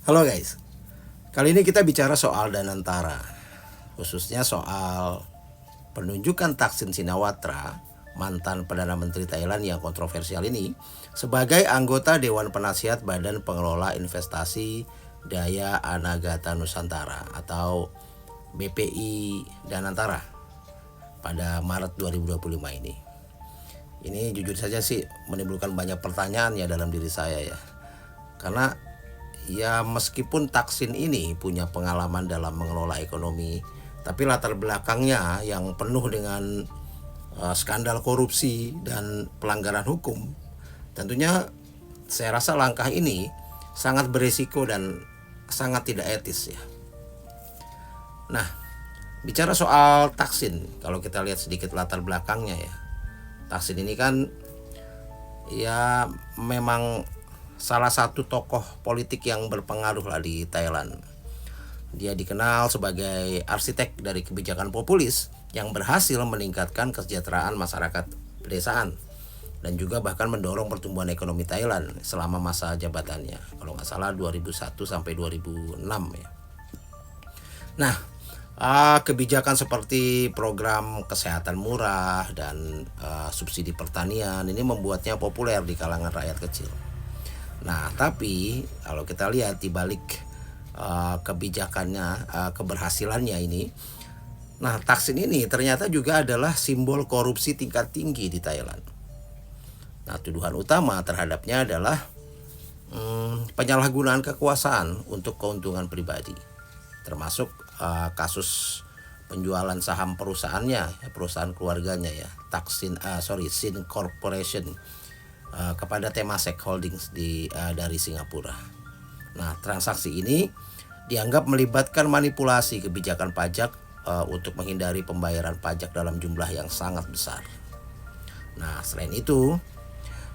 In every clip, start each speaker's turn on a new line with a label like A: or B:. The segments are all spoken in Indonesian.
A: Halo guys, kali ini kita bicara soal Danantara, khususnya soal penunjukan Thaksin Shinawatra, mantan Perdana Menteri Thailand yang kontroversial ini, sebagai anggota Dewan Penasihat Badan Pengelola Investasi Daya Anagata Nusantara atau BPI Danantara pada Maret 2025 ini. Ini jujur saja sih menimbulkan banyak pertanyaan ya dalam diri saya ya. Karena ya meskipun Thaksin ini punya pengalaman dalam mengelola ekonomi, tapi latar belakangnya yang penuh dengan skandal korupsi dan pelanggaran hukum, tentunya saya rasa langkah ini sangat beresiko dan sangat tidak etis ya. Nah, bicara soal Thaksin, kalau kita lihat sedikit latar belakangnya ya, Thaksin ini kan ya memang salah satu tokoh politik yang berpengaruh lah di Thailand. Dia dikenal sebagai arsitek dari kebijakan populis yang berhasil meningkatkan kesejahteraan masyarakat pedesaan dan juga bahkan mendorong pertumbuhan ekonomi Thailand selama masa jabatannya. Kalau nggak salah 2001 sampai 2006 ya. Nah, kebijakan seperti program kesehatan murah dan subsidi pertanian ini membuatnya populer di kalangan rakyat kecil. Nah, tapi kalau kita lihat di balik kebijakannya, keberhasilannya ini, nah Thaksin ini ternyata juga adalah simbol korupsi tingkat tinggi di Thailand. Nah, tuduhan utama terhadapnya adalah penyalahgunaan kekuasaan untuk keuntungan pribadi, termasuk kasus penjualan saham perusahaannya, perusahaan keluarganya ya, Sin Corporation kepada Temasek Holdings dari Singapura. Nah, transaksi ini dianggap melibatkan manipulasi kebijakan pajak untuk menghindari pembayaran pajak dalam jumlah yang sangat besar. Nah, selain itu,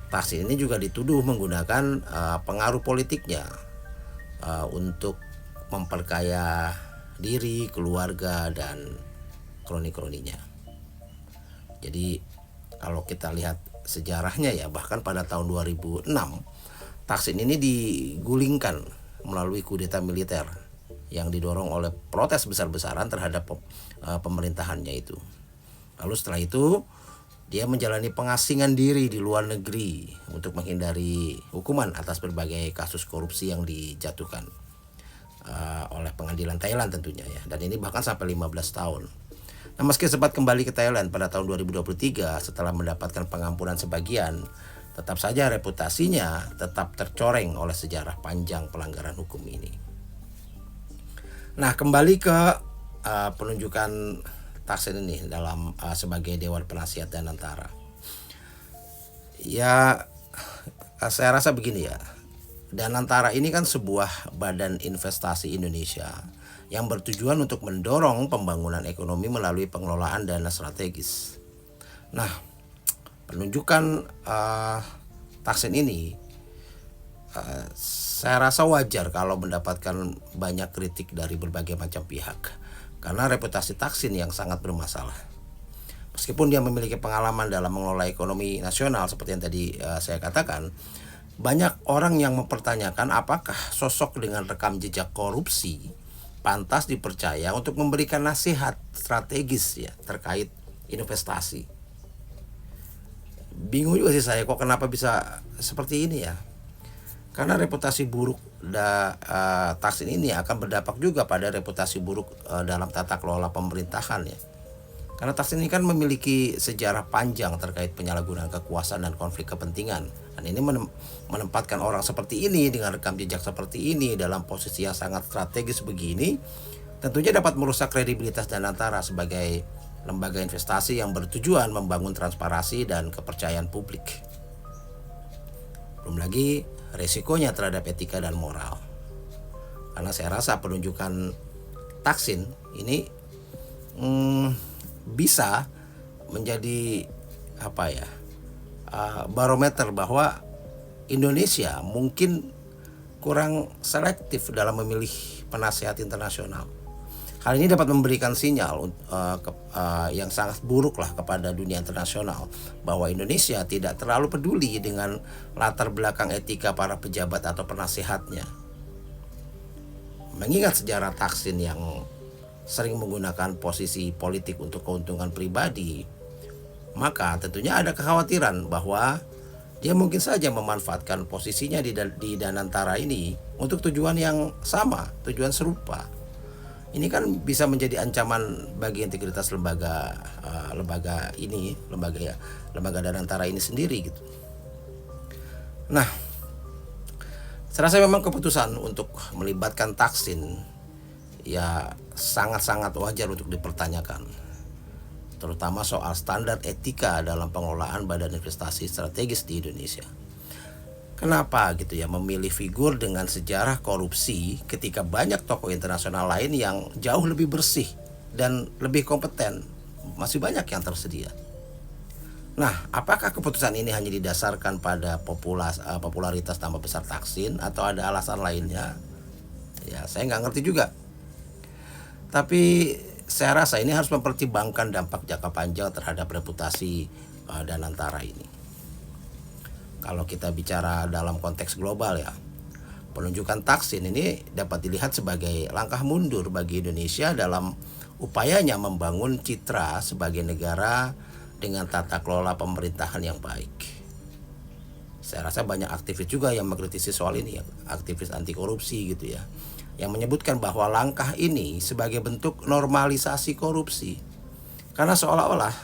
A: Thaksin ini juga dituduh menggunakan pengaruh politiknya untuk memperkaya diri, keluarga, dan kroni-kroninya. Jadi kalau kita lihat sejarahnya ya, bahkan pada tahun 2006 Thaksin ini digulingkan melalui kudeta militer yang didorong oleh protes besar-besaran terhadap pemerintahannya itu. Lalu setelah itu dia menjalani pengasingan diri di luar negeri untuk menghindari hukuman atas berbagai kasus korupsi yang dijatuhkan oleh pengadilan Thailand tentunya ya, dan ini bahkan sampai 15 tahun. Nah, meski sempat kembali ke Thailand pada tahun 2023 setelah mendapatkan pengampunan sebagian, tetap saja reputasinya tetap tercoreng oleh sejarah panjang pelanggaran hukum ini. Nah, kembali ke penunjukan Thaksin ini dalam sebagai Dewan Penasihat Danantara. Ya, saya rasa begini ya. Danantara ini kan sebuah badan investasi Indonesia yang bertujuan untuk mendorong pembangunan ekonomi melalui pengelolaan dana strategis. Nah, penunjukan Thaksin ini saya rasa wajar kalau mendapatkan banyak kritik dari berbagai macam pihak karena reputasi Thaksin yang sangat bermasalah. Meskipun dia memiliki pengalaman dalam mengelola ekonomi nasional seperti yang tadi saya katakan, banyak orang yang mempertanyakan apakah sosok dengan rekam jejak korupsi pantas dipercaya untuk memberikan nasihat strategis ya terkait investasi. Bingung juga sih saya kok kenapa bisa seperti ini ya. Karena reputasi buruk Thaksin ini akan berdampak juga pada reputasi buruk dalam tata kelola pemerintahan ya. Karena Thaksin ini kan memiliki sejarah panjang terkait penyalahgunaan kekuasaan dan konflik kepentingan. Dan ini menempatkan orang seperti ini dengan rekam jejak seperti ini dalam posisi yang sangat strategis begini, tentunya dapat merusak kredibilitas Danantara sebagai lembaga investasi yang bertujuan membangun transparansi dan kepercayaan publik. Belum lagi resikonya terhadap etika dan moral. Karena saya rasa penunjukan Thaksin ini bisa menjadi barometer bahwa Indonesia mungkin kurang selektif dalam memilih penasihat internasional. Hal ini dapat memberikan sinyal yang sangat buruk lah kepada dunia internasional bahwa Indonesia tidak terlalu peduli dengan latar belakang etika para pejabat atau penasihatnya. mengingat sejarah Thaksin yang sering menggunakan posisi politik untuk keuntungan pribadi, maka tentunya ada kekhawatiran bahwa dia mungkin saja memanfaatkan posisinya di Danantara ini untuk tujuan yang sama, tujuan serupa. Ini kan bisa menjadi ancaman bagi integritas lembaga Danantara ini sendiri gitu. Nah, saya rasa memang keputusan untuk melibatkan Thaksin ya sangat-sangat wajar untuk dipertanyakan, terutama soal standar etika dalam pengelolaan badan investasi strategis di Indonesia. Kenapa gitu ya memilih figur dengan sejarah korupsi ketika banyak tokoh internasional lain yang jauh lebih bersih dan lebih kompeten masih banyak yang tersedia. Nah, apakah keputusan ini hanya didasarkan pada popularitas tambah besar Thaksin atau ada alasan lainnya? Ya, saya nggak ngerti juga. Tapi saya rasa ini harus mempertimbangkan dampak jangka panjang terhadap reputasi Danantara ini. Kalau kita bicara dalam konteks global ya, penunjukan Thaksin ini dapat dilihat sebagai langkah mundur bagi Indonesia dalam upayanya membangun citra sebagai negara dengan tata kelola pemerintahan yang baik. Saya rasa banyak aktivis juga yang mengkritisi soal ini ya, aktivis anti korupsi gitu ya, yang menyebutkan bahwa langkah ini sebagai bentuk normalisasi korupsi. Karena seolah-olah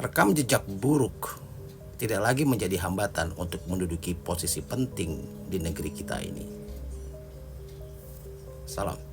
A: rekam jejak buruk tidak lagi menjadi hambatan untuk menduduki posisi penting di negeri kita ini. Salam.